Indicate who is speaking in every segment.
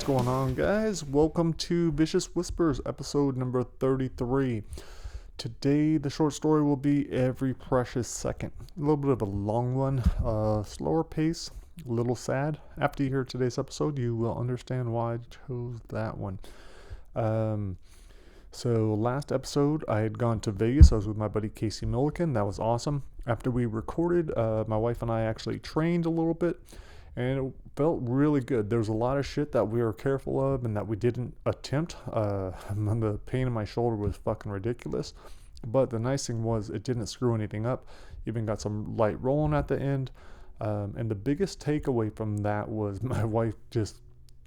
Speaker 1: going on, guys? Welcome to Vicious Whispers, episode number 33. Today, the short story will be Every Precious Second. A little bit of a long one, slower pace, a little sad. After you hear today's episode, you will understand why I chose that one. So last episode, I had gone to Vegas. I was with my buddy Casey Milliken. That was awesome. After we recorded, my wife and I actually trained a little bit, and it felt really good. There was a lot of shit that we were careful of and that we didn't attempt. The pain in my shoulder was fucking ridiculous. But the nice thing was it didn't screw anything up. Even got some light rolling at the end. And the biggest takeaway from that was my wife just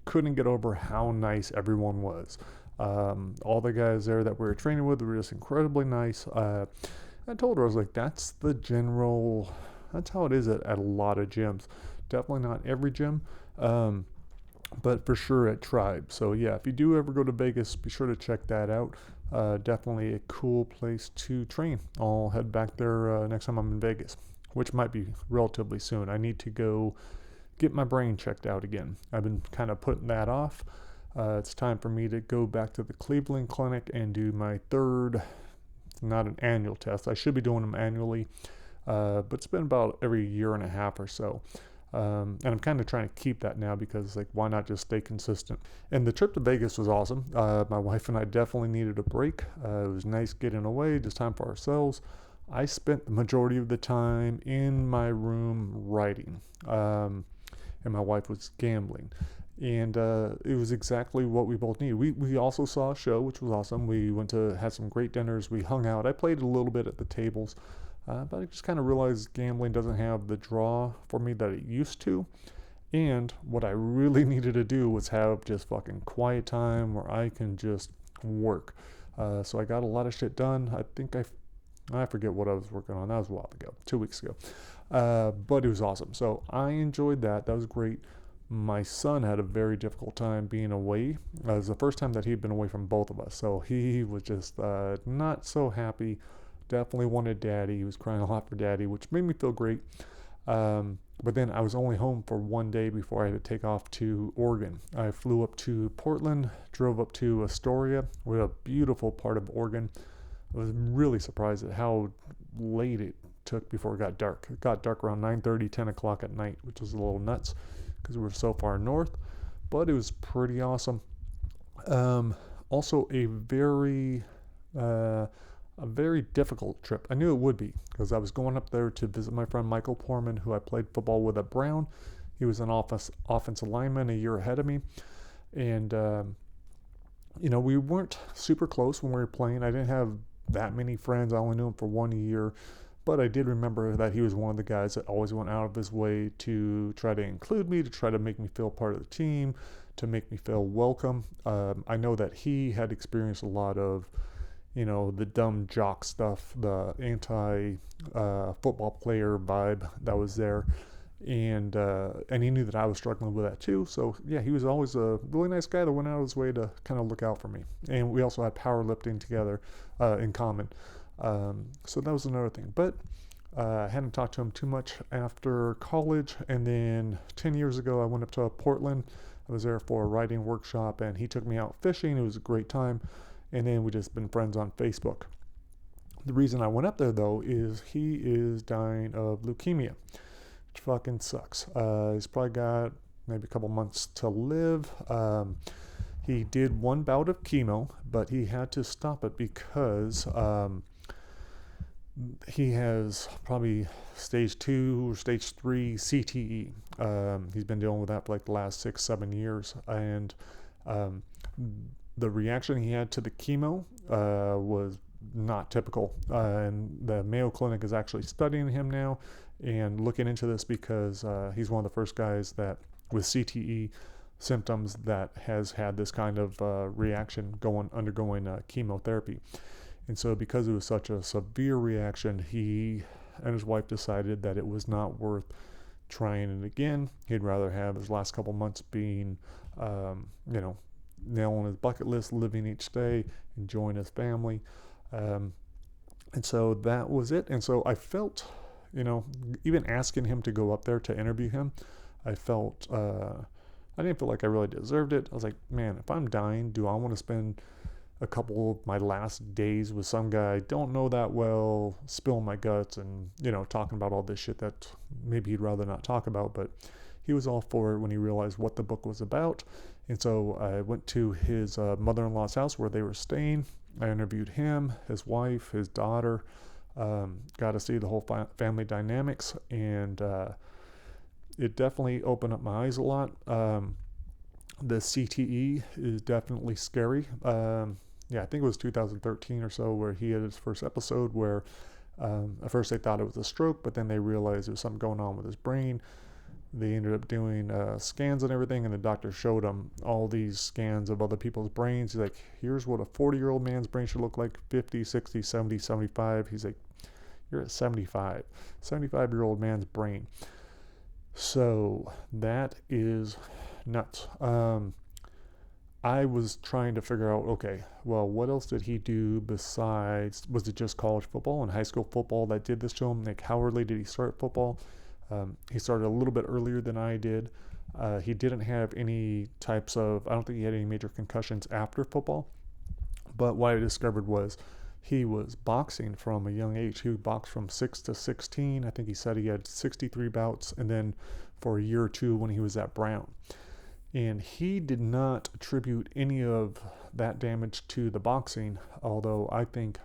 Speaker 1: couldn't get over how nice everyone was. All the guys there that we were training with were just incredibly nice. I told her, I was like, that's how it is at a lot of gyms. Definitely not every gym, but for sure at Tribe. So yeah, if you do ever go to Vegas, be sure to check that out. Definitely a cool place to train. I'll head back there next time I'm in Vegas, which might be relatively soon. I need to go get my brain checked out again. I've been kind of putting that off. It's time for me to go back to the Cleveland Clinic and do my third, not an annual test. I should be doing them annually, but it's been about every year and a half or so. And I'm kind of trying to keep that now because, like, why not just stay consistent? And the trip to Vegas was awesome. My wife and I definitely needed a break. It was nice getting away, just time for ourselves. I spent the majority of the time in my room writing, and my wife was gambling. And it was exactly what we both needed. We also saw a show, which was awesome. We went to had some great dinners. We hung out. I played a little bit at the tables. But I just kind of realized gambling doesn't have the draw for me that it used to. And what I really needed to do was have just fucking quiet time where I can just work. So I got a lot of shit done. I forget what I was working on. That was a while ago, 2 weeks ago. But it was awesome. So I enjoyed that. That was great. My son had a very difficult time being away. It was the first time that he'd been away from both of us. So he was just not so happy. Definitely wanted daddy. He was crying a lot for daddy, which made me feel great. But then I was only home for one day before I had to take off to Oregon. I flew up to Portland, drove up to Astoria, which is a beautiful part of Oregon. I was really surprised at how late it took before it got dark. It got dark around 9:30, 10 o'clock at night, which was a little nuts because we were so far north. But it was pretty awesome. Also a very difficult trip. I knew it would be because I was going up there to visit my friend Michael Porman, who I played football with at Brown. He was an offensive lineman a year ahead of me. And, we weren't super close when we were playing. I didn't have that many friends. I only knew him for 1 year. But I did remember that he was one of the guys that always went out of his way to try to include me, to try to make me feel part of the team, to make me feel welcome. I know that he had experienced a lot of the dumb jock stuff, the anti-football player vibe that was there. And he knew that I was struggling with that too. So, yeah, he was always a really nice guy that went out of his way to kind of look out for me. And we also had powerlifting together in common. So that was another thing. But I hadn't talked to him too much after college. And then 10 years ago, I went up to Portland. I was there for a writing workshop, and he took me out fishing. It was a great time. And then we just been friends on Facebook. The reason I went up there, though, is he is dying of leukemia, which fucking sucks. He's probably got maybe a couple months to live. He did one bout of chemo, but he had to stop it because he has probably stage 2 or stage 3 CTE. He's been dealing with that for like the last 6-7 years. And the reaction he had to the chemo was not typical. And the Mayo Clinic is actually studying him now and looking into this because he's one of the first guys that with CTE symptoms that has had this kind of reaction undergoing chemotherapy. And so because it was such a severe reaction, he and his wife decided that it was not worth trying it again. He'd rather have his last couple months being, nail on his bucket list, living each day, enjoying his family. And so that was it. And so I felt, even asking him to go up there to interview him, I felt I didn't feel like I really deserved it. I was like, man, if I'm dying, do I want to spend a couple of my last days with some guy I don't know that well, spilling my guts and, talking about all this shit that maybe he'd rather not talk about, but he was all for it when he realized what the book was about. And so I went to his mother-in-law's house where they were staying. I interviewed him, his wife, his daughter, got to see the whole family dynamics, and it definitely opened up my eyes a lot. The CTE is definitely scary. I think it was 2013 or so where he had his first episode where at first they thought it was a stroke, but then they realized there was something going on with his brain. They ended up doing scans and everything, and the doctor showed him all these scans of other people's brains. He's like, here's what a 40-year-old man's brain should look like, 50, 60, 70, 75. He's like, you're at 75-year-old man's brain. So that is nuts. I was trying to figure out, okay, well, what else did he do besides, was it just college football and high school football that did this to him? Like, how early did he start football? He started a little bit earlier than I did. He didn't have any types of, I don't think he had any major concussions after football. But what I discovered was he was boxing from a young age. He boxed from 6 to 16. I think he said he had 63 bouts, and then for a year or two when he was at Brown. And he did not attribute any of that damage to the boxing, although I think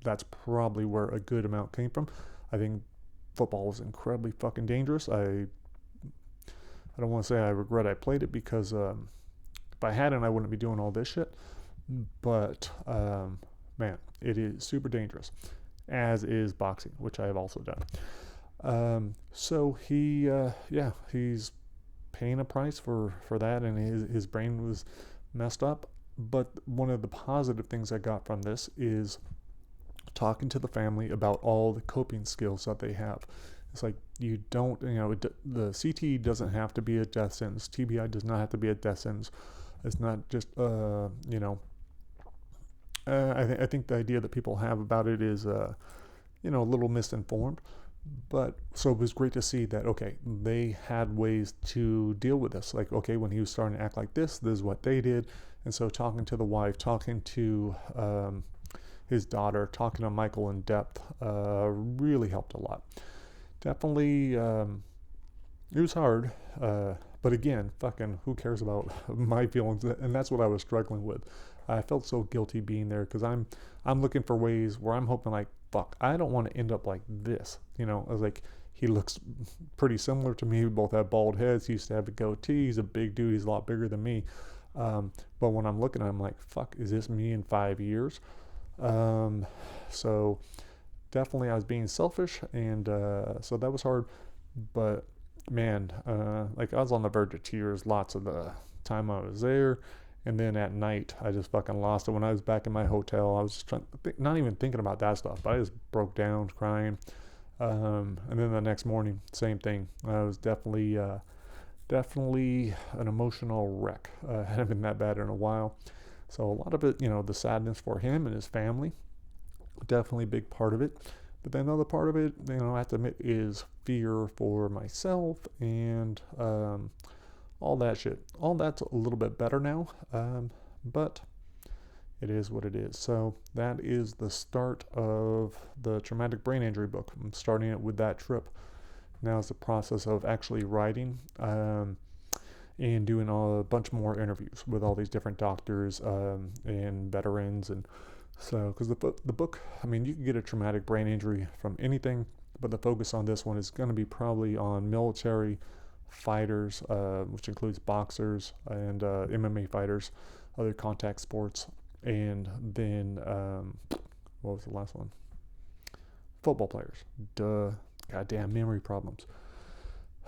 Speaker 1: that's probably where a good amount came from. I think football was incredibly fucking dangerous. I don't want to say I regret I played it, because if I hadn't, I wouldn't be doing all this shit. But man, it is super dangerous, as is boxing, which I have also done. So he's paying a price for that, and his brain was messed up. But one of the positive things I got from this is talking to the family about all the coping skills that they have. It's like, you don't, the CTE doesn't have to be a death sentence. TBI does not have to be a death sentence. It's not just, I think the idea that people have about it is, a little misinformed. But so it was great to see that, okay, they had ways to deal with this. Like, okay, when he was starting to act like this is what they did. And so talking to the wife, talking to his daughter, talking to Michael in depth, really helped a lot. Definitely, it was hard. But again, fucking who cares about my feelings? And that's what I was struggling with. I felt so guilty being there, because I'm looking for ways where I'm hoping, like, fuck, I don't want to end up like this. I was like, he looks pretty similar to me. We both have bald heads. He used to have a goatee. He's a big dude. He's a lot bigger than me. But when I'm looking at him, like, fuck, is this me in 5 years? So definitely I was being selfish, and so that was hard. But man, like, I was on the verge of tears lots of the time I was there. And then at night, I just fucking lost it. When I was back in my hotel, I was just not even thinking about that stuff. But I just broke down crying. And then the next morning, same thing. I was definitely an emotional wreck. Hadn't been that bad in a while. So a lot of it, the sadness for him and his family, definitely a big part of it. But then another part of it, I have to admit, is fear for myself and all that shit. All that's a little bit better now, but it is what it is. So that is the start of the traumatic brain injury book. I'm starting it with that trip. Now is the process of actually writing and doing a bunch more interviews with all these different doctors and veterans. And so, because the book, I mean, you can get a traumatic brain injury from anything, but the focus on this one is going to be probably on military fighters, which includes boxers and MMA fighters, other contact sports, and then what was the last one? Football players. Duh. Goddamn memory problems.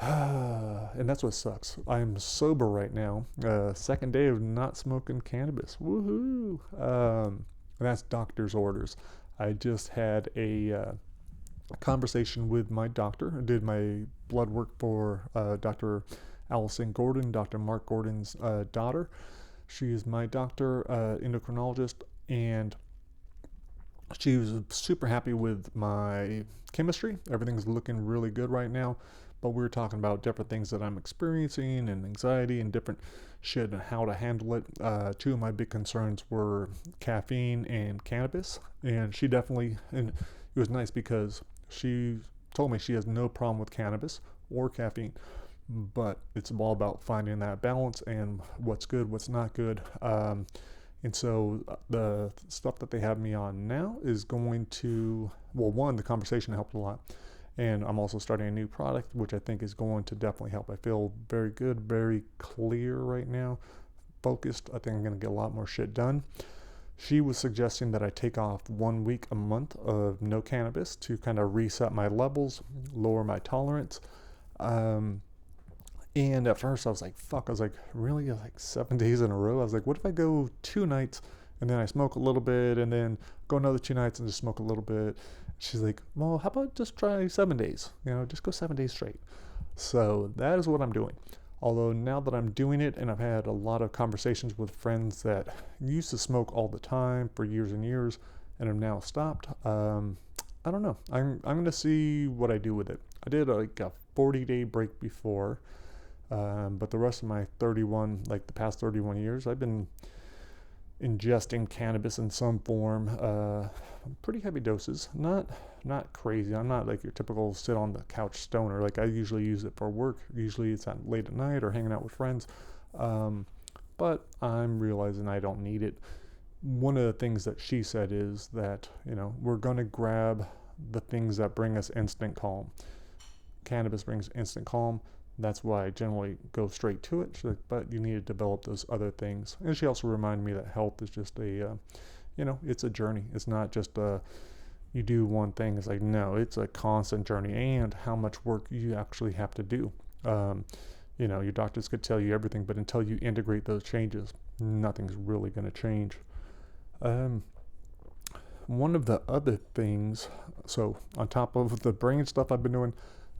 Speaker 1: And that's what sucks. I'm sober right now. Second day of not smoking cannabis. Woohoo! And that's doctor's orders. I just had a conversation with my doctor. I did my blood work for Dr. Allison Gordon, Dr. Mark Gordon's daughter. She is my doctor, endocrinologist, and she was super happy with my chemistry. Everything's looking really good right now. but we were talking about different things that I'm experiencing and anxiety and different shit and how to handle it. Two of my big concerns were caffeine and cannabis, and she definitely, and it was nice because she told me she has no problem with cannabis or caffeine, but it's all about finding that balance and what's good, what's not good. And so the stuff that they have me on now is going to, well, one, the conversation helped a lot. And I'm also starting a new product, which I think is going to definitely help. I feel very good, very clear right now, focused. I think I'm going to get a lot more shit done. She was suggesting that I take off 1 week a month of no cannabis to kind of reset my levels, lower my tolerance. And at first I was like, fuck, I was like, really? Like 7 days in a row? I was like, what if I go 2 nights and then I smoke a little bit and then go another 2 nights and just smoke a little bit? She's like, well, how about just try 7 days? Just go 7 days straight. So that is what I'm doing. Although now that I'm doing it, and I've had a lot of conversations with friends that used to smoke all the time for years and years and have now stopped, I don't know. I'm going to see what I do with it. I did like a 40-day break before, but the rest of my the past 31 years, I've been ingesting cannabis in some form, pretty heavy doses, not crazy. I'm not like your typical sit on the couch stoner. Like I usually use it for work. Usually it's at late at night or hanging out with friends. But I'm realizing I don't need it. One of the things that she said is that, we're going to grab the things that bring us instant calm. Cannabis brings instant calm. That's why I generally go straight to it. She's like, but you need to develop those other things. And she also reminded me that health is just it's a journey. It's not just you do one thing. It's like, no, it's a constant journey, and how much work you actually have to do. Your doctors could tell you everything, but until you integrate those changes, nothing's really going to change. One of the other things, so on top of the brain stuff I've been doing,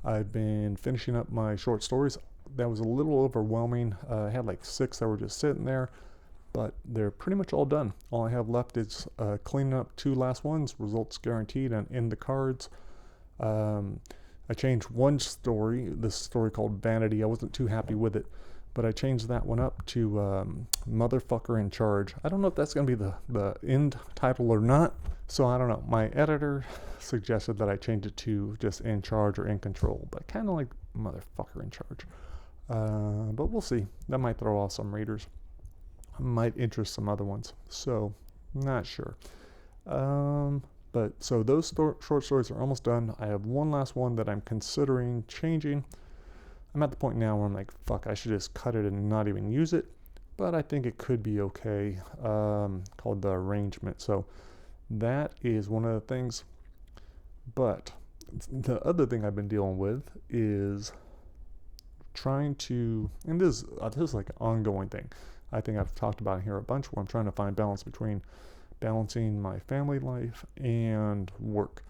Speaker 1: I've been finishing up my short stories. That was a little overwhelming. I had like 6 that were just sitting there, but they're pretty much all done. All I have left is cleaning up 2 last ones, results guaranteed, and in the cards. I changed one story, this story called Vanity. I wasn't too happy with it, but I changed that one up to Motherfucker in Charge. I don't know if that's going to be the end title or not, so I don't know. My editor suggested that I change it to just In Charge or In Control, but kind of like Motherfucker in Charge. But we'll see. That might throw off some readers. Might interest some other ones, so not sure. But so those short stories are almost done. I have one last one that I'm considering changing. I'm at the point now where I'm like, fuck, I should just cut it and not even use it, but I think it could be okay, called The Arrangement. So that is one of the things. But the other thing I've been dealing with is trying to, and this is like an ongoing thing. I think I've talked about it here a bunch, where I'm trying to find balance between balancing my family life and work.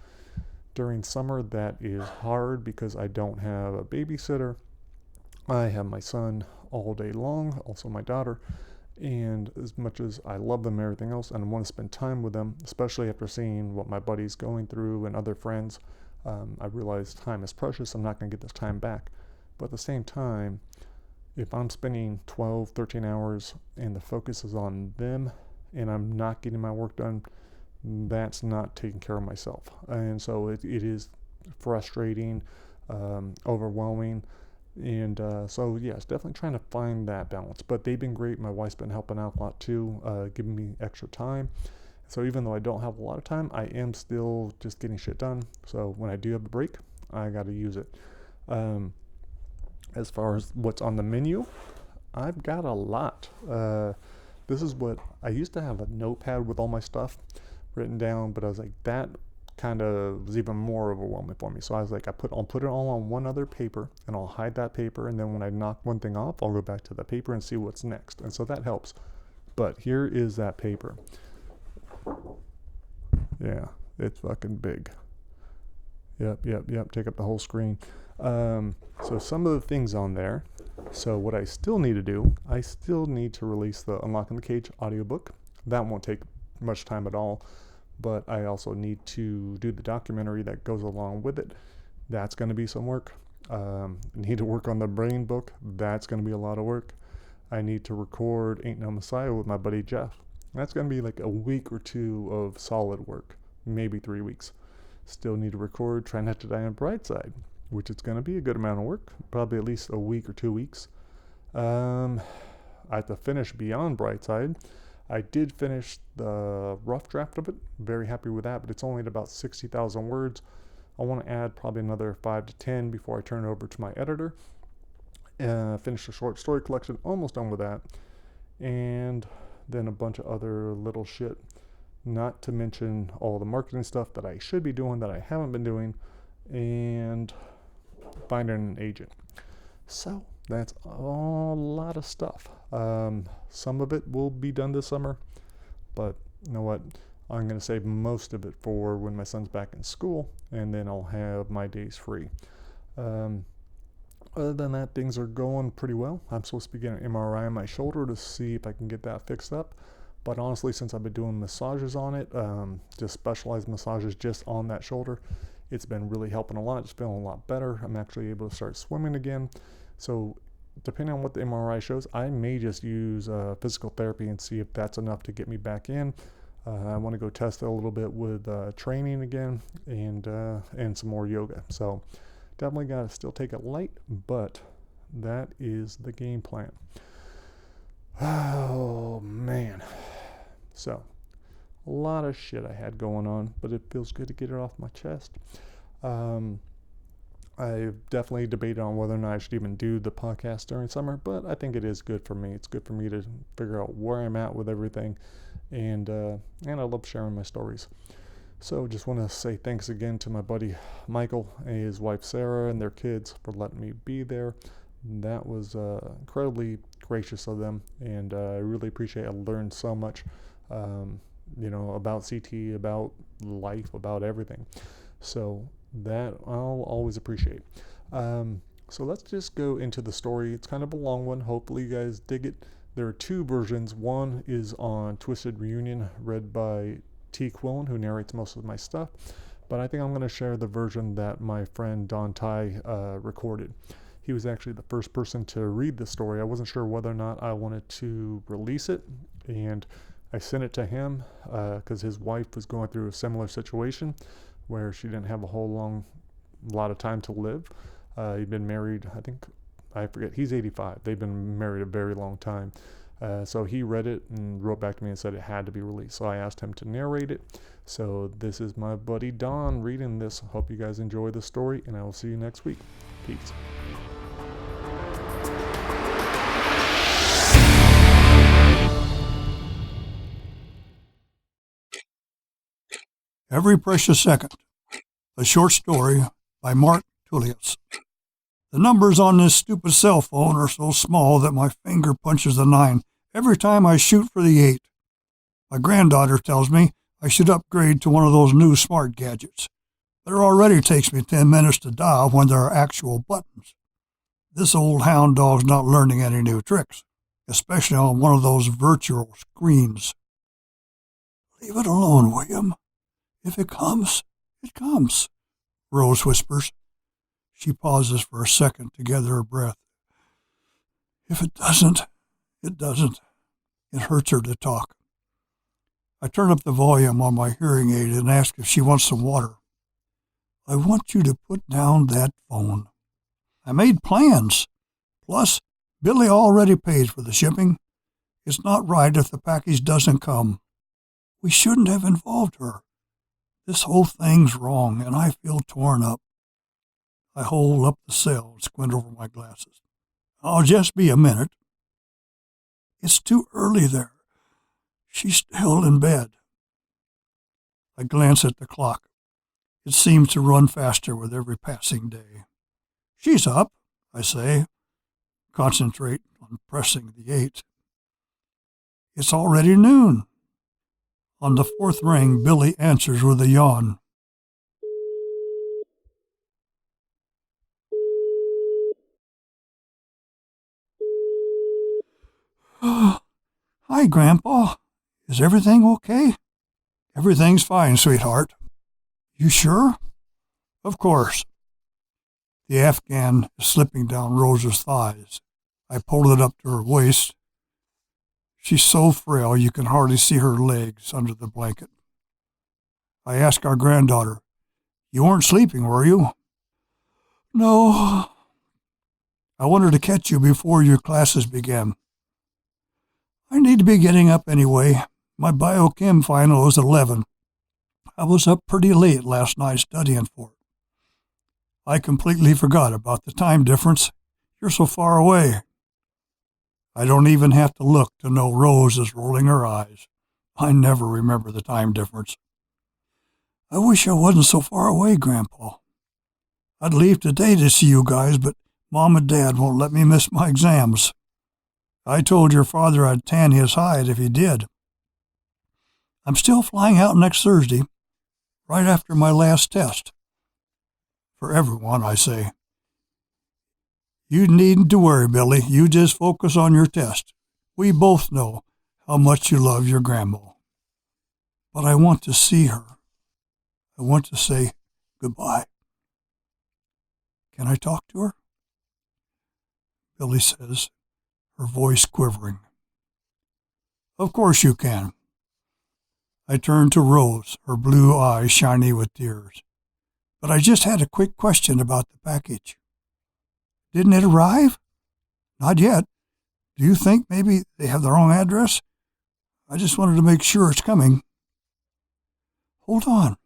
Speaker 1: During summer, that is hard because I don't have a babysitter. I have my son all day long, also my daughter, and as much as I love them and everything else, and I want to spend time with them, especially after seeing what my buddy's going through and other friends, I realize time is precious. I'm not going to get this time back. But at the same time, if I'm spending 12, 13 hours and the focus is on them and I'm not getting my work done, that's not taking care of myself. And so it is frustrating, overwhelming. And so, yes, definitely trying to find that balance. But they've been great. My wife's been helping out a lot too, giving me extra time. So even though I don't have a lot of time, I am still just getting shit done. So when I do have a break, I got to use it. As far as what's on the menu, I've got a lot. This is what I used to have, a notepad with all my stuff written down, but I was like, that kind of was even more overwhelming for me. So I was like, I'll put it all on one other paper, and I'll hide that paper, and then when I knock one thing off, I'll go back to the paper and see what's next. And so that helps. But here is that paper. Yeah, it's fucking big. Yep. Take up the whole screen. So some of the things on there. So what I still need to do, I still need to release the Unlocking the Cage audiobook. That won't take much time at all. But I also need to do the documentary that goes along with it. That's going to be some work. I need to work on the brain book. That's going to be a lot of work. I need to record Ain't No Messiah with my buddy Jeff. That's going to be like a week or two of solid work, maybe 3 weeks. Still need to record Try Not to Die on Brightside, which is going to be a good amount of work, probably at least a week or 2 weeks. I have to finish Beyond Brightside. I did finish the rough draft of it. Very happy with that, but it's only at about 60,000 words. I want to add probably another 5 to 10 before I turn it over to my editor. Finish the short story collection, almost done with that. And then a bunch of other little shit. Not to mention all the marketing stuff that I should be doing that I haven't been doing. And finding an agent. So that's a lot of stuff. Some of it will be done this summer, but you know what? I'm going to save most of it for when my son's back in school, and then I'll have my days free. Other than that, things are going pretty well. I'm supposed to be getting an MRI on my shoulder to see if I can get that fixed up. But honestly, since I've been doing massages on it, just specialized massages just on that shoulder, it's been really helping a lot. It's feeling a lot better. I'm actually able to start swimming again. So depending on what the MRI shows, I may just use physical therapy and see if that's enough to get me back in. I want to go test it a little bit with training again and some more yoga. So definitely got to still take it light, but that is the game plan. Oh, man. So a lot of shit I had going on, but it feels good to get it off my chest. I've definitely debated on whether or not I should even do the podcast during summer, but I think it is good for me. It's good for me to figure out where I'm at with everything, and I love sharing my stories. So just want to say thanks again to my buddy Michael and his wife Sarah and their kids for letting me be there. That was incredibly gracious of them, and I really appreciate it. I learned so much, about CT, about life, about everything. So that I'll always appreciate. So let's just go into the story. It's kind of a long one. Hopefully you guys dig it. There are two versions. One is on Twisted Reunion, read by T. Quillen, who narrates most of my stuff. But I think I'm going to share the version that my friend Don Theye recorded. He was actually the first person to read the story. I wasn't sure whether or not I wanted to release it, and I sent it to him because his wife was going through a similar situation where she didn't have a lot of time to live. He'd been married, I forget, he's 85. They've been married a very long time. So he read it and wrote back to me and said it had to be released. So I asked him to narrate it. So this is my buddy Don reading this. Hope you guys enjoy the story, and I will see you next week. Peace.
Speaker 2: Every Precious Second, a short story by Mark Tullius. The numbers on this stupid cell phone are so small that my finger punches the 9 every time I shoot for the 8. My granddaughter tells me I should upgrade to one of those new smart gadgets, but it already takes me 10 minutes to dial when there are actual buttons. This old hound dog's not learning any new tricks, especially on one of those virtual screens. Leave it alone, William. If it comes, it comes, Rose whispers. She pauses for a second to gather her breath. If it doesn't, it doesn't. It hurts her to talk. I turn up the volume on my hearing aid and ask if she wants some water. I want you to put down that phone. I made plans. Plus, Billy already paid for the shipping. It's not right if the package doesn't come. We shouldn't have involved her. This whole thing's wrong, and I feel torn up. I hold up the cell and squint over my glasses. I'll just be a minute. It's too early there. She's still in bed. I glance at the clock. It seems to run faster with every passing day. She's up, I say. Concentrate on pressing the 8. It's already noon. On the 4th ring, Billy answers with a yawn. Hi, Grandpa. Is everything okay? Everything's fine, sweetheart. You sure? Of course. The Afghan is slipping down Rose's thighs. I pulled it up to her waist. She's so frail you can hardly see her legs under the blanket. I asked our granddaughter, "You weren't sleeping, were you?" "No. I wanted to catch you before your classes began. I need to be getting up anyway. My biochem final is at 11. I was up pretty late last night studying for it. I completely forgot about the time difference. You're so far away." I don't even have to look to know Rose is rolling her eyes. I never remember the time difference. "I wish I wasn't so far away, Grandpa. I'd leave today to see you guys, but Mom and Dad won't let me miss my exams. I told your father I'd tan his hide if he did. I'm still flying out next Thursday, right after my last test. For everyone, I say. You needn't to worry, Billy. You just focus on your test. We both know how much you love your grandma. But I want to see her. I want to say goodbye. Can I talk to her?" Billy says, her voice quivering. "Of course you can." I turned to Rose, her blue eyes shiny with tears. "But I just had a quick question about the package. Didn't it arrive?" "Not yet. Do you think maybe they have the wrong address? I just wanted to make sure it's coming." "Hold on."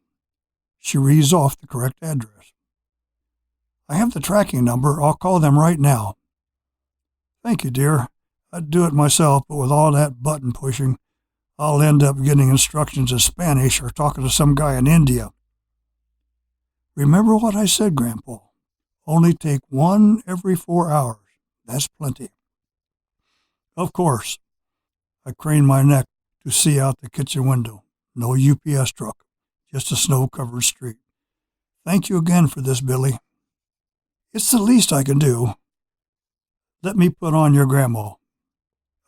Speaker 2: She reads off the correct address. "I have the tracking number. I'll call them right now." "Thank you, dear. I'd do it myself, but with all that button pushing, I'll end up getting instructions in Spanish or talking to some guy in India." "Remember what I said, Grandpa. Only take one every 4 hours. That's plenty." "Of course." I craned my neck to see out the kitchen window. No UPS truck, just a snow-covered street. "Thank you again for this, Billy. It's the least I can do. Let me put on your grandma.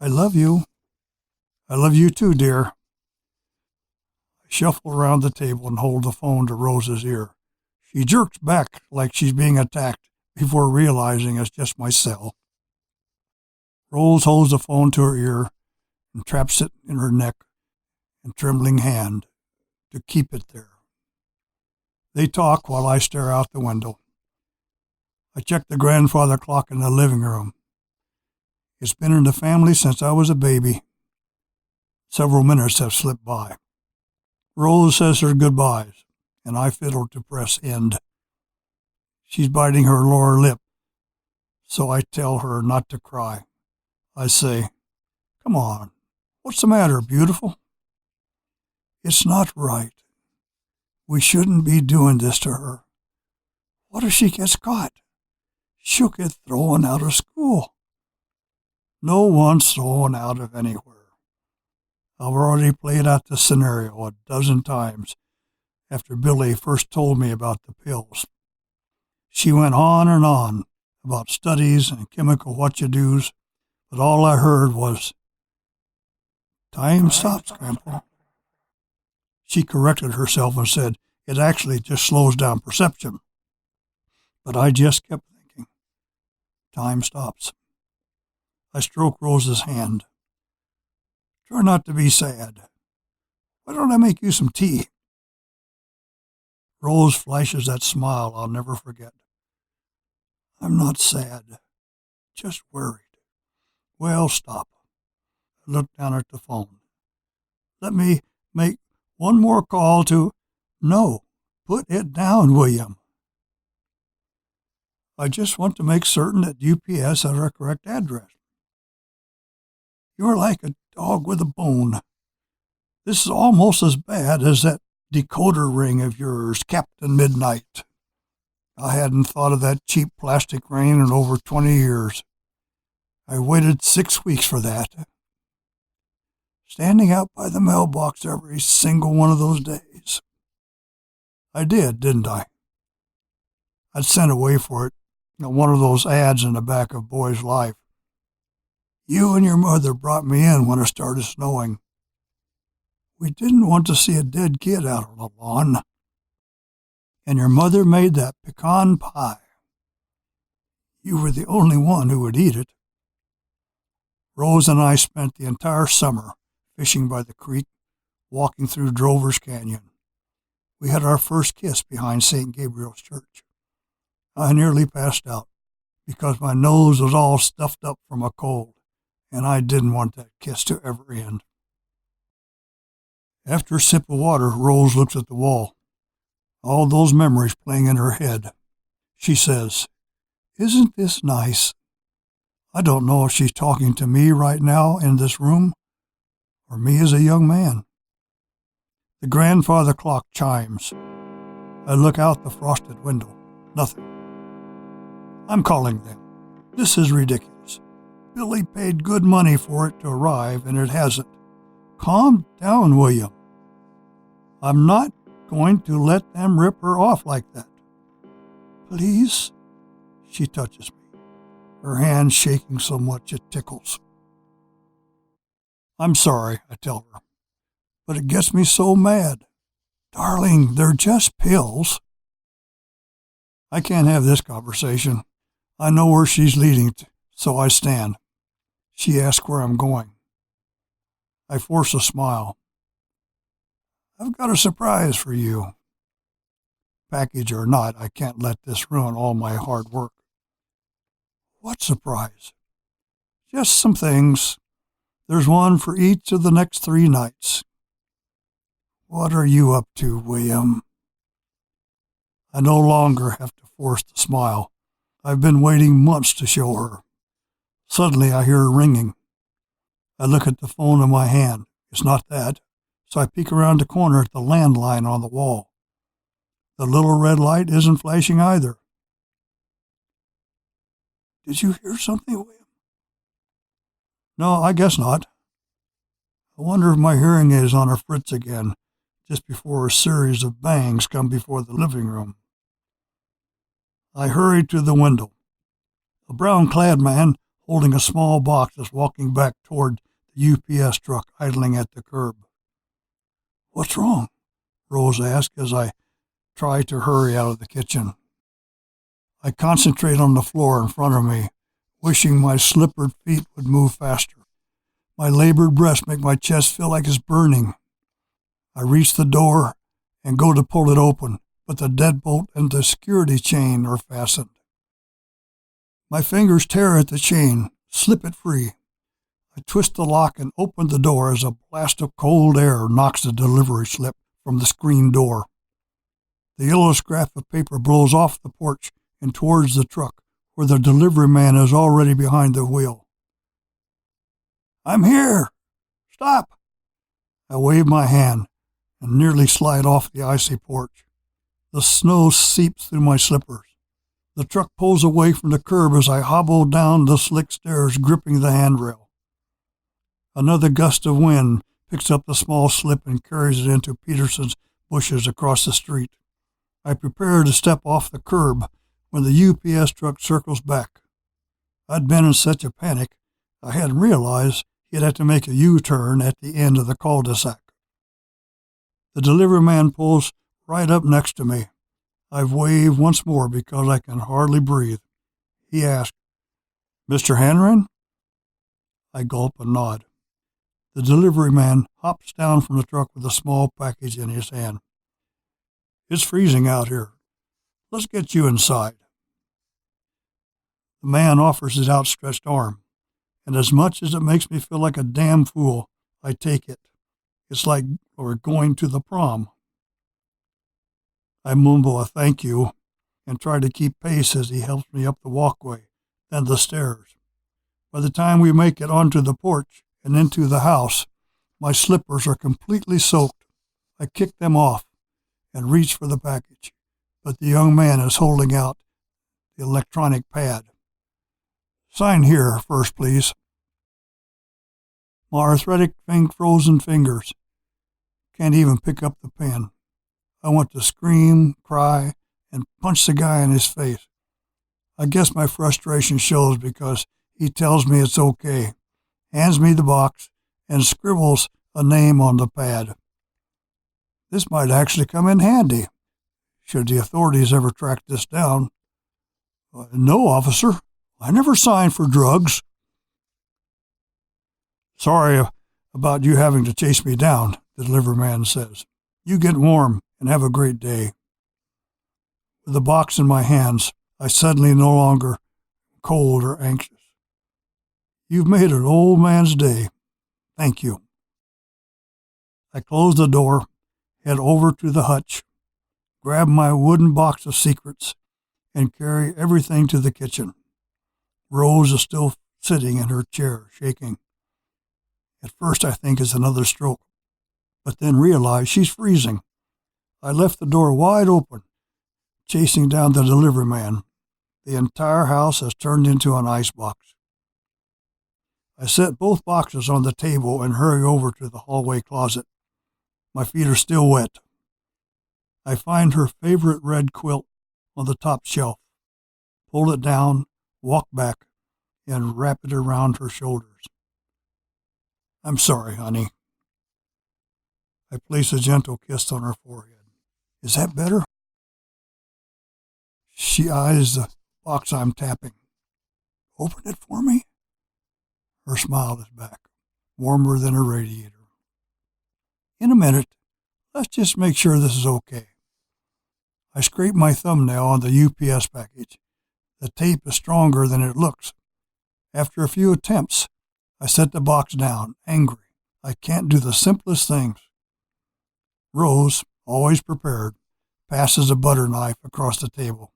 Speaker 2: I love you." "I love you too, dear." I shuffle around the table and hold the phone to Rose's ear. She jerks back like she's being attacked before realizing it's just my cell. Rose holds the phone to her ear and traps it in her neck and trembling hand to keep it there. They talk while I stare out the window. I check the grandfather clock in the living room. It's been in the family since I was a baby. Several minutes have slipped by. Rose says her goodbyes, and I fiddle to press end. She's biting her lower lip, so I tell her not to cry. I say, "Come on, what's the matter, beautiful?" "It's not right. We shouldn't be doing this to her. What if she gets caught? She'll get thrown out of school." "No one's thrown out of anywhere. I've already played out the scenario a dozen times after Billy first told me about the pills." She went on and on about studies and chemical what-you-dos, but all I heard was, "Time stops, Grandpa." She corrected herself and said, "It actually just slows down perception." But I just kept thinking, time stops. I stroke Rose's hand. "Try not to be sad. Why don't I make you some tea?" Rose flashes that smile I'll never forget. "I'm not sad, just worried." "Well, stop." I look down at the phone. "Let me make one more call to—" "No, put it down, William. I just want to make certain that UPS has our correct address." "You're like a dog with a bone. This is almost as bad as that decoder ring of yours, Captain Midnight. I hadn't thought of that cheap plastic ring in over 20 years. I waited 6 weeks for that. Standing out by the mailbox every single one of those days. I did, didn't I? I'd sent away for it, one of those ads in the back of Boy's Life. You and your mother brought me in when it started snowing. We didn't want to see a dead kid out on the lawn. And your mother made that pecan pie. You were the only one who would eat it. Rose and I spent the entire summer fishing by the creek, walking through Drover's Canyon. We had our first kiss behind St. Gabriel's Church. I nearly passed out because my nose was all stuffed up from a cold, and I didn't want that kiss to ever end. After a sip of water, Rose looks at the wall, all those memories playing in her head. She says, "Isn't this nice?" I don't know if she's talking to me right now in this room, or me as a young man. The grandfather clock chimes. I look out the frosted window. Nothing. I'm calling them. This is ridiculous. Billy paid good money for it to arrive, and it hasn't. Calm down, William. I'm not going to let them rip her off like that. Please? She touches me, her hand shaking so much it tickles. I'm sorry, I tell her, but it gets me so mad. Darling, they're just pills. I can't have this conversation. I know where she's leading to, so I stand. She asks where I'm going. I force a smile. I've got a surprise for you. Package or not, I can't let this ruin all my hard work. What surprise? Just some things. There's one for each of the next 3 nights. What are you up to, William? I no longer have to force the smile. I've been waiting months to show her. Suddenly I hear her ringing. I look at the phone in my hand. It's not that, so I peek around the corner at the landline on the wall. The little red light isn't flashing either. Did you hear something, William? No, I guess not. I wonder if my hearing aid is on a fritz again, just before a series of bangs come before the living room. I hurry to the window. A brown-clad man holding a small box is walking back toward the UPS truck idling at the curb. What's wrong? Rose asks as I try to hurry out of the kitchen. I concentrate on the floor in front of me, wishing my slippered feet would move faster. My labored breaths make my chest feel like it's burning. I reach the door and go to pull it open, but the deadbolt and the security chain are fastened. My fingers tear at the chain, slip it free. I twist the lock and open the door as a blast of cold air knocks the delivery slip from the screen door. The yellow scrap of paper blows off the porch and towards the truck, where the delivery man is already behind the wheel. I'm here! Stop! I wave my hand and nearly slide off the icy porch. The snow seeps through my slippers. The truck pulls away from the curb as I hobble down the slick stairs, gripping the handrail. Another gust of wind picks up the small slip and carries it into Peterson's bushes across the street. I prepare to step off the curb when the UPS truck circles back. I'd been in such a panic, I hadn't realized he'd have to make a U-turn at the end of the cul-de-sac. The delivery man pulls right up next to me. I've waved once more because I can hardly breathe. He asks, Mr. Hanrahan? I gulp and nod. The delivery man hops down from the truck with a small package in his hand. It's freezing out here. Let's get you inside. The man offers his outstretched arm, and as much as it makes me feel like a damn fool, I take it. It's like we're going to the prom. I mumble a thank you and try to keep pace as he helps me up the walkway, then the stairs. By the time we make it onto the porch and into the house, my slippers are completely soaked. I kick them off and reach for the package, but the young man is holding out the electronic pad. Sign here first, please. My arthritic, frozen fingers can't even pick up the pen. I want to scream, cry, and punch the guy in his face. I guess my frustration shows because he tells me it's okay, hands me the box, and scribbles a name on the pad. This might actually come in handy, should the authorities ever track this down. No, officer, I never signed for drugs. Sorry about you having to chase me down, the delivery man says. You get warm and have a great day. With the box in my hands, I suddenly no longer cold or anxious. You've made an old man's day. Thank you. I close the door, head over to the hutch, grab my wooden box of secrets, and carry everything to the kitchen. Rose is still sitting in her chair, shaking. At first I think it's another stroke, but then realize she's freezing. I left the door wide open, chasing down the delivery man. The entire house has turned into an icebox. I set both boxes on the table and hurry over to the hallway closet. My feet are still wet. I find her favorite red quilt on the top shelf, pull it down, walk back, and wrap it around her shoulders. I'm sorry, honey. I place a gentle kiss on her forehead. Is that better? She eyes the box I'm tapping. Open it for me? Her smile is back, warmer than a radiator. In a minute, let's just make sure this is okay. I scrape my thumbnail on the UPS package. The tape is stronger than it looks. After a few attempts, I set the box down, angry. I can't do the simplest things. Rose, always prepared, passes a butter knife across the table.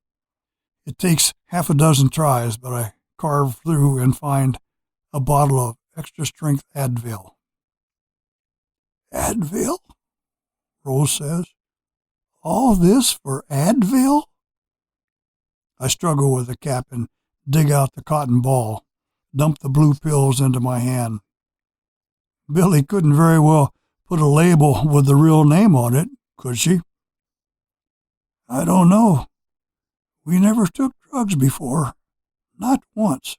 Speaker 2: It takes half a dozen tries, but I carve through and find a bottle of extra-strength Advil. Advil? Rose says. All this for Advil? I struggle with the cap and dig out the cotton ball, dump the blue pills into my hand. Billy couldn't very well put a label with the real name on it, could she? I don't know. We never took drugs before. Not once.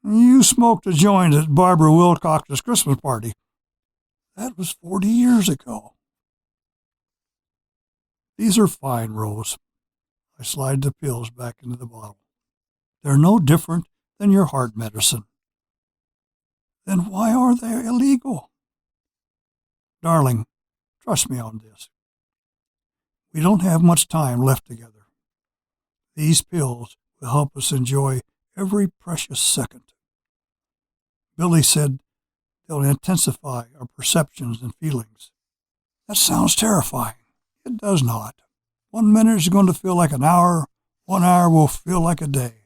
Speaker 2: You smoked a joint at Barbara Wilcox's Christmas party. That was 40 years ago. These are fine, Rose. I slide the pills back into the bottle. They're no different than your heart medicine. Then why are they illegal? Darling, trust me on this. We don't have much time left together. These pills will help us enjoy every precious second. Billy said they'll intensify our perceptions and feelings. That sounds terrifying. It does not. 1 minute is going to feel like an hour. 1 hour will feel like a day.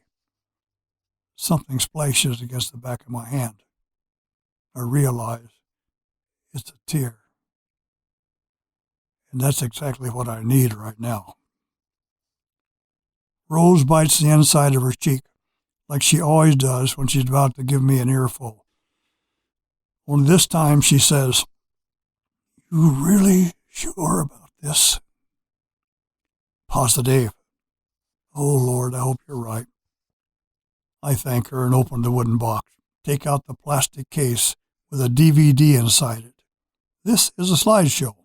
Speaker 2: Something splashes against the back of my hand. I realize it's a tear. And that's exactly what I need right now. Rose bites the inside of her cheek, like she always does when she's about to give me an earful. Only this time she says, You really sure about this? Positive. Oh, Lord, I hope you're right. I thank her and open the wooden box, take out the plastic case with a DVD inside it. This is a slideshow.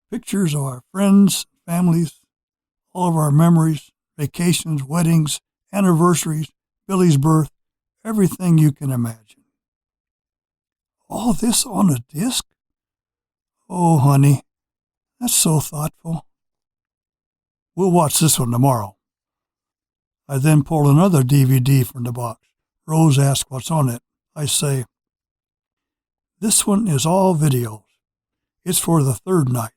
Speaker 2: Pictures of our friends, families, all of our memories, vacations, weddings, anniversaries, Billy's birth, everything you can imagine. All this on a disc? Oh, honey, that's so thoughtful. We'll watch this one tomorrow. I then pull another DVD from the box. Rose asks what's on it. I say, This one is all videos. It's for the third night.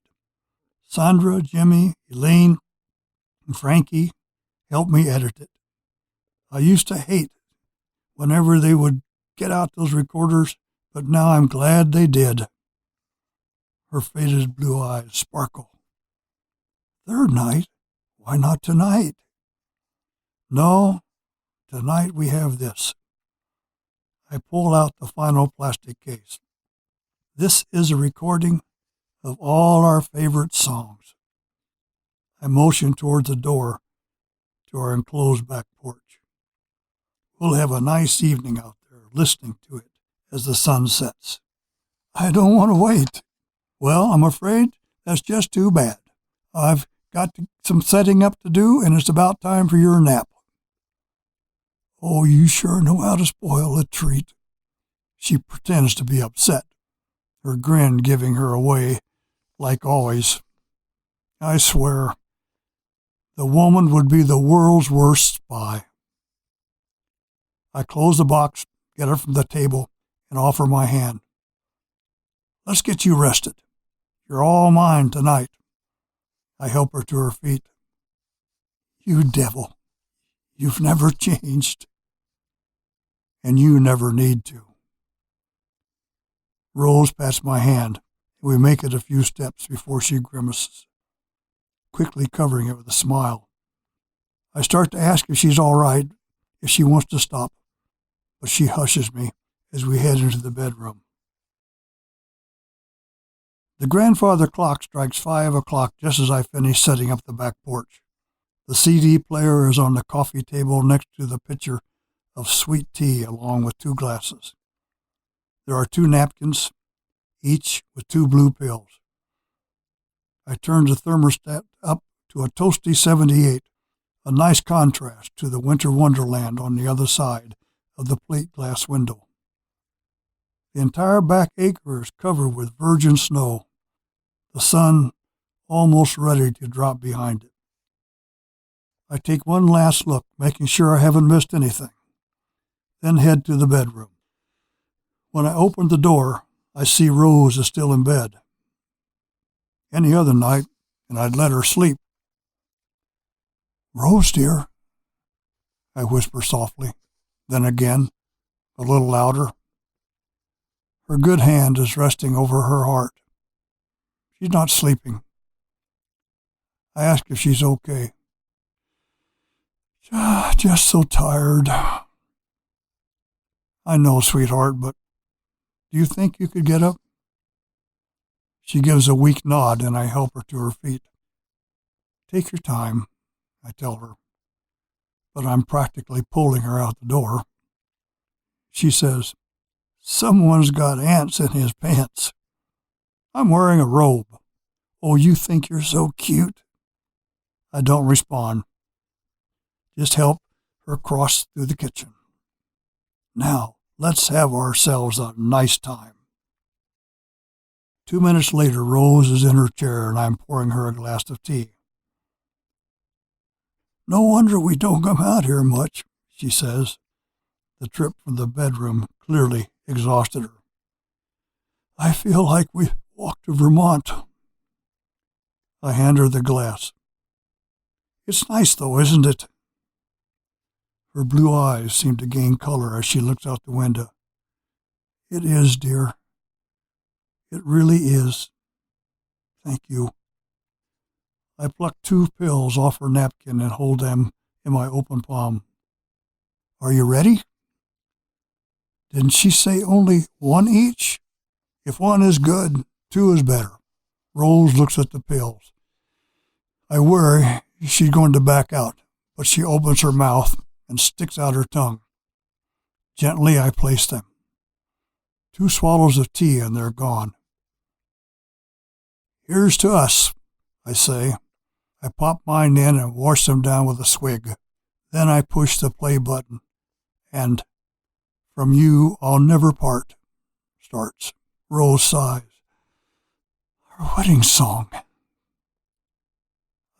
Speaker 2: Sandra, Jimmy, Elaine, and Frankie helped me edit it. I used to hate whenever they would get out those recorders, but now I'm glad they did. Her faded blue eyes sparkle. Third night? Why not tonight? No, tonight we have this. I pull out the final plastic case. This is a recording of all our favorite songs. I motion towards the door to our enclosed back porch. We'll have a nice evening out there listening to it as the sun sets. I don't want to wait. Well, I'm afraid that's just too bad. I've got some setting up to do, and it's about time for your nap. Oh, you sure know how to spoil a treat. She pretends to be upset, her grin giving her away, like always. I swear, the woman would be the world's worst spy. I close the box, get her from the table, and offer my hand. Let's get you rested. You're all mine tonight. I help her to her feet. You devil, you've never changed. And you never need to. Rose pats my hand, and we make it a few steps before she grimaces, quickly covering it with a smile. I start to ask if she's all right, if she wants to stop, but she hushes me as we head into the bedroom. The grandfather clock strikes 5 o'clock just as I finish setting up the back porch. The CD player is on the coffee table next to the pitcher of sweet tea along with 2 glasses. There are 2 napkins, each with 2 blue pills. I turn the thermostat up to a toasty 78, a nice contrast to the winter wonderland on the other side of the plate glass window. The entire back acre is covered with virgin snow, the sun almost ready to drop behind it. I take one last look, making sure I haven't missed anything, then head to the bedroom. When I open the door, I see Rose is still in bed. Any other night, and I'd let her sleep. Rose, dear, I whisper softly, then again, a little louder. Her good hand is resting over her heart. She's not sleeping. I ask if she's okay. Just so tired. I know, sweetheart, but do you think you could get up? She gives a weak nod, and I help her to her feet. Take your time, I tell her, but I'm practically pulling her out the door. She says, someone's got ants in his pants. I'm wearing a robe. Oh, you think you're so cute? I don't respond. Just help her cross through the kitchen. Now, let's have ourselves a nice time. 2 minutes later, Rose is in her chair, and I'm pouring her a glass of tea. No wonder we don't come out here much, she says. The trip from the bedroom clearly exhausted her. I feel like we walked to Vermont. I hand her the glass. It's nice, though, isn't it? Her blue eyes seem to gain color as she looks out the window. It is, dear. It really is. Thank you. I pluck 2 pills off her napkin and hold them in my open palm. Are you ready? Didn't she say only 1 each? If 1 is good, 2 is better. Rose looks at the pills. I worry she's going to back out, but she opens her mouth and sticks out her tongue. Gently I place them. 2 swallows of tea and they're gone. Here's to us, I say. I pop mine in and wash them down with a swig. Then I push the play button, and From You I'll Never Part starts. Rose sighs. Our wedding song.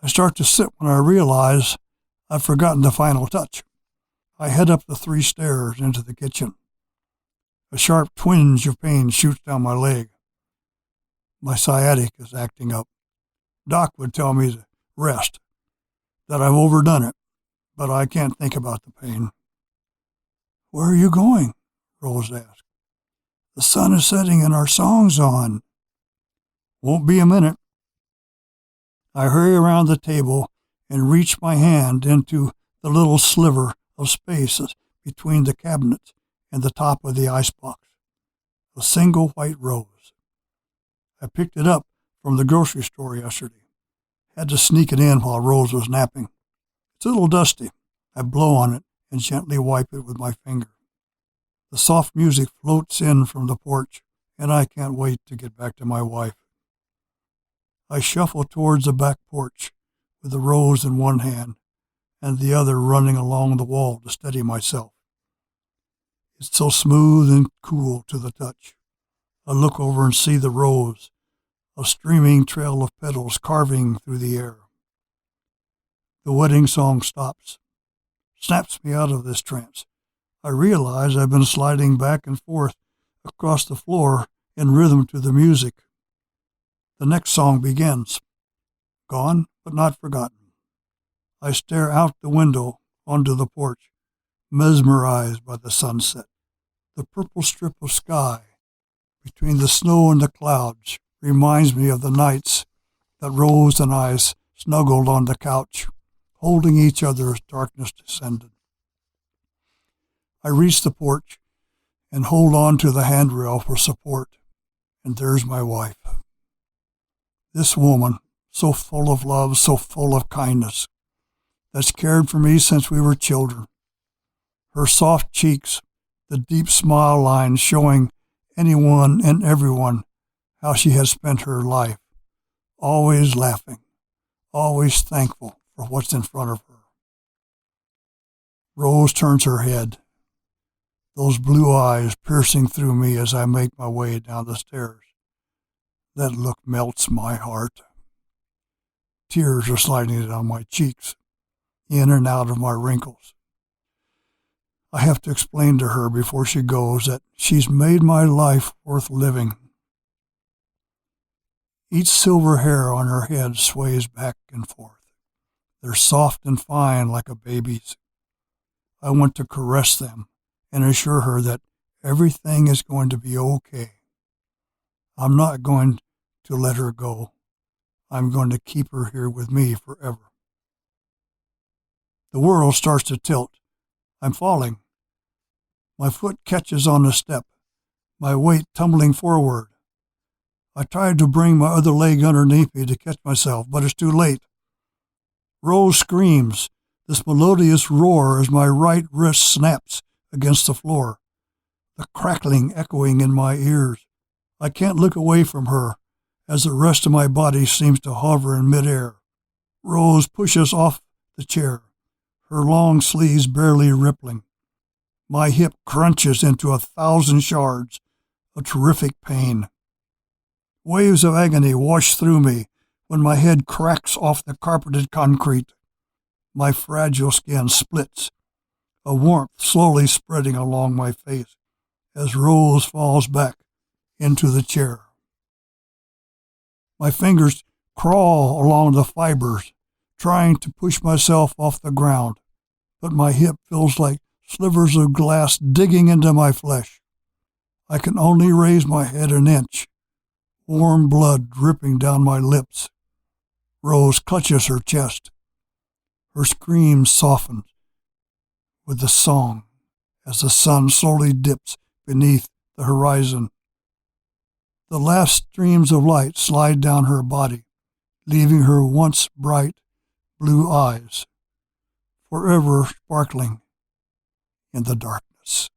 Speaker 2: I start to sit when I realize I've forgotten the final touch. I head up the 3 stairs into the kitchen. A sharp twinge of pain shoots down my leg. My sciatic is acting up. Doc would tell me to rest, that I've overdone it, but I can't think about the pain. Where are you going? Rose asked. The sun is setting and our song's on. Won't be a minute. I hurry around the table and reach my hand into the little sliver of space between the cabinets and the top of the icebox. A single white rose. I picked it up from the grocery store yesterday. Had to sneak it in while Rose was napping. It's a little dusty. I blow on it and gently wipe it with my finger. The soft music floats in from the porch, and I can't wait to get back to my wife. I shuffle towards the back porch with the rose in one hand and the other running along the wall to steady myself. It's so smooth and cool to the touch. I look over and see the rose, a streaming trail of petals carving through the air. The wedding song stops, snaps me out of this trance. I realize I've been sliding back and forth across the floor in rhythm to the music. The next song begins. Gone, but not forgotten. I stare out the window onto the porch, mesmerized by the sunset. The purple strip of sky between the snow and the clouds reminds me of the nights that Rose and I snuggled on the couch, holding each other as darkness descended. I reach the porch and hold on to the handrail for support, and there's my wife. This woman, so full of love, so full of kindness, that's cared for me since we were children. Her soft cheeks, the deep smile lines showing anyone and everyone how she has spent her life, always laughing, always thankful for what's in front of her. Rose turns her head, those blue eyes piercing through me as I make my way down the stairs. That look melts my heart. Tears are sliding down my cheeks, in and out of my wrinkles. I have to explain to her before she goes that she's made my life worth living. Each silver hair on her head sways back and forth. They're soft and fine like a baby's. I want to caress them and assure her that everything is going to be okay. I'm not going to let her go. I'm going to keep her here with me forever. The world starts to tilt. I'm falling. My foot catches on a step, my weight tumbling forward. I tried to bring my other leg underneath me to catch myself, but it's too late. Rose screams, this melodious roar as my right wrist snaps against the floor, the crackling echoing in my ears. I can't look away from her as the rest of my body seems to hover in midair. Rose pushes off the chair, her long sleeves barely rippling. My hip crunches into 1,000 shards of terrific pain. Waves of agony wash through me when my head cracks off the carpeted concrete. My fragile skin splits, a warmth slowly spreading along my face as Rose falls back into the chair. My fingers crawl along the fibers, trying to push myself off the ground, but my hip feels like slivers of glass digging into my flesh. I can only raise my head an inch, warm blood dripping down my lips. Rose clutches her chest. Her scream softens with the song as the sun slowly dips beneath the horizon. The last streams of light slide down her body, leaving her once bright blue eyes forever sparkling in the darkness.